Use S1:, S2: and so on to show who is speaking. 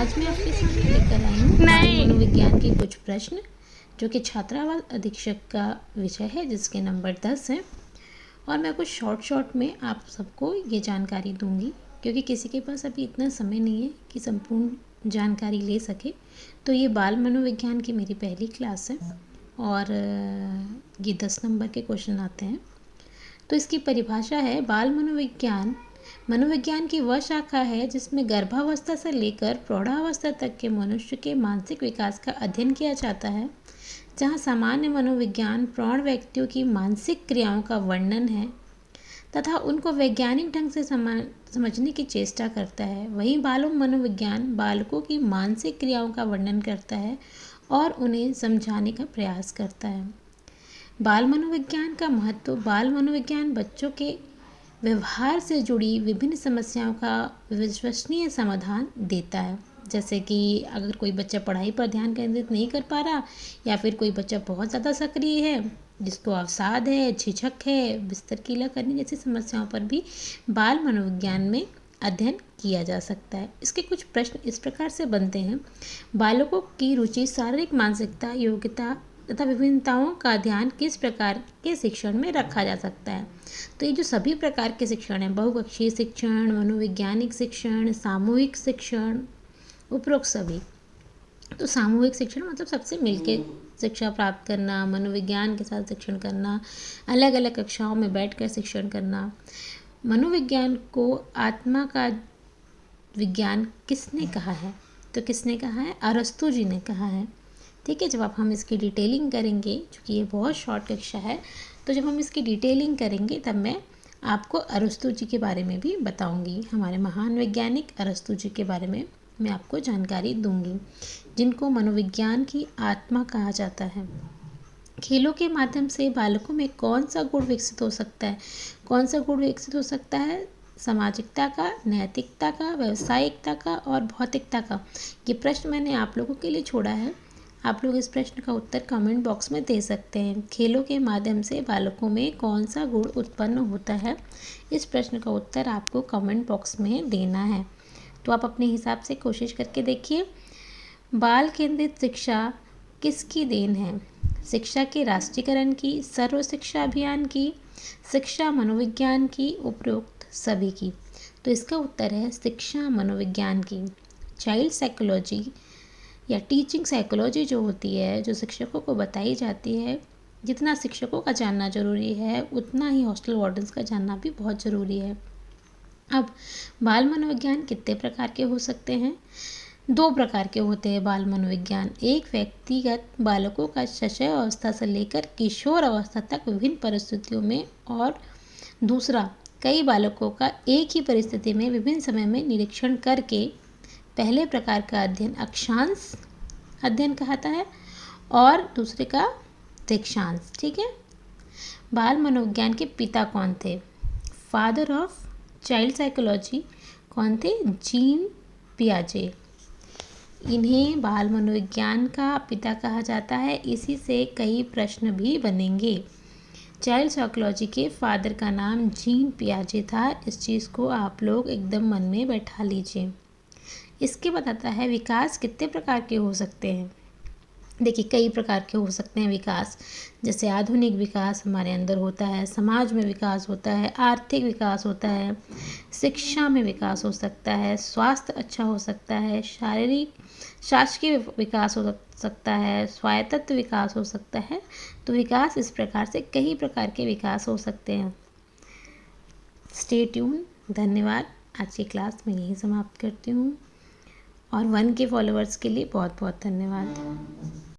S1: आज मैं आपके सामने लेकर आई हूँ मनोविज्ञान के कुछ प्रश्न जो कि छात्रावास अधीक्षक का विषय है, जिसके नंबर 10 हैं। और मैं कुछ शॉर्ट में आप सबको ये जानकारी दूंगी, क्योंकि किसी के पास अभी इतना समय नहीं है कि संपूर्ण जानकारी ले सके। तो ये बाल मनोविज्ञान की मेरी पहली क्लास है और ये 10 नंबर के क्वेश्चन आते हैं। तो इसकी परिभाषा है, बाल मनोविज्ञान की वह शाखा है जिसमें गर्भावस्था से लेकर प्रौढ़ावस्था तक के मनुष्य के मानसिक विकास का अध्ययन किया जाता है। जहाँ सामान्य मनोविज्ञान प्रौढ़ व्यक्तियों की मानसिक क्रियाओं का वर्णन है तथा उनको वैज्ञानिक ढंग से समझने की चेष्टा करता है, वहीं बाल मनोविज्ञान बालकों की मानसिक क्रियाओं का वर्णन करता है और उन्हें समझाने का प्रयास करता है। बाल मनोविज्ञान का महत्व। बाल मनोविज्ञान बच्चों के व्यवहार से जुड़ी विभिन्न समस्याओं का विश्वसनीय समाधान देता है। जैसे कि अगर कोई बच्चा पढ़ाई पर ध्यान केंद्रित नहीं कर पा रहा, या फिर कोई बच्चा बहुत ज़्यादा सक्रिय है, जिसको अवसाद है, झिझक है, बिस्तर गीला करने जैसी समस्याओं पर भी बाल मनोविज्ञान में अध्ययन किया जा सकता है। इसके कुछ प्रश्न इस प्रकार से बनते हैं। बालकों की रुचि, शारीरिक मानसिकता, योग्यता तथा विभिन्नताओं का ध्यान किस प्रकार के शिक्षण में रखा जा सकता है। तो ये जो सभी प्रकार के शिक्षण हैं, बहुकक्षीय शिक्षण, मनोवैज्ञानिक शिक्षण, सामूहिक शिक्षण, उपरोक्त सभी। तो सामूहिक शिक्षण मतलब सबसे मिलके शिक्षा प्राप्त करना, मनोविज्ञान के साथ शिक्षण करना, अलग अलग कक्षाओं में बैठकर शिक्षण करना। मनोविज्ञान को आत्मा का विज्ञान किसने कहा है? तो किसने कहा है? अरस्तु जी ने कहा है। ठीक है, जब आप हम इसकी डिटेलिंग करेंगे, क्योंकि ये बहुत शॉर्ट कक्षा है, तो जब हम इसकी डिटेलिंग करेंगे तब मैं आपको अरस्तु जी के बारे में भी बताऊंगी। हमारे महान वैज्ञानिक अरस्तु जी के बारे में मैं आपको जानकारी दूंगी, जिनको मनोविज्ञान की आत्मा कहा जाता है। खेलों के माध्यम से बालकों में कौन सा गुण विकसित हो सकता है? कौन सा गुण विकसित हो सकता है? सामाजिकता का, नैतिकता का, व्यावसायिकता का और भौतिकता का। ये प्रश्न मैंने आप लोगों के लिए छोड़ा है। आप लोग इस प्रश्न का उत्तर कमेंट बॉक्स में दे सकते हैं। खेलों के माध्यम से बालकों में कौन सा गुण उत्पन्न होता है? इस प्रश्न का उत्तर आपको कमेंट बॉक्स में देना है। तो आप अपने हिसाब से कोशिश करके देखिए। बाल केंद्रित शिक्षा किसकी देन है? शिक्षा के राष्ट्रीयकरण की, सर्व शिक्षा अभियान की, शिक्षा मनोविज्ञान की, उपरोक्त सभी की। तो इसका उत्तर है शिक्षा मनोविज्ञान की। चाइल्ड साइकोलॉजी या टीचिंग साइकोलॉजी जो होती है, जो शिक्षकों को बताई जाती है, जितना शिक्षकों का जानना जरूरी है उतना ही हॉस्टल वार्डन्स का जानना भी बहुत ज़रूरी है। अब बाल मनोविज्ञान कितने प्रकार के हो सकते हैं? 2 प्रकार के होते हैं बाल मनोविज्ञान। एक, व्यक्तिगत बालकों का शैशव अवस्था से लेकर किशोर अवस्था तक विभिन्न परिस्थितियों में, और दूसरा, कई बालकों का एक ही परिस्थिति में विभिन्न समय में निरीक्षण करके पहले प्रकार का अध्ययन अक्षांश अध्ययन कहता है और दूसरे का दीक्षांश। ठीक है। बाल मनोविज्ञान के पिता कौन थे? फादर ऑफ चाइल्ड साइकोलॉजी कौन थे? जीन पियाजे। इन्हें बाल मनोविज्ञान का पिता कहा जाता है। इसी से कई प्रश्न भी बनेंगे। चाइल्ड साइकोलॉजी के फादर का नाम जीन पियाजे था। इस चीज़ को आप लोग एकदम मन में बैठा लीजिए। इसके बताता है विकास कितने प्रकार के हो सकते हैं। देखिए, कई प्रकार के हो सकते हैं विकास। जैसे आधुनिक विकास हमारे अंदर होता है, समाज में विकास होता है, आर्थिक विकास होता है, शिक्षा में विकास हो सकता है, स्वास्थ्य अच्छा हो सकता है, शासकीय विकास हो सकता है, स्वायत्त विकास हो सकता है। तो विकास इस प्रकार से कई प्रकार के विकास हो सकते हैं। Stay tune. धन्यवाद। आज की क्लास मैं यहीं समाप्त करती हूँ और 1K फॉलोअर्स के लिए बहुत बहुत धन्यवाद।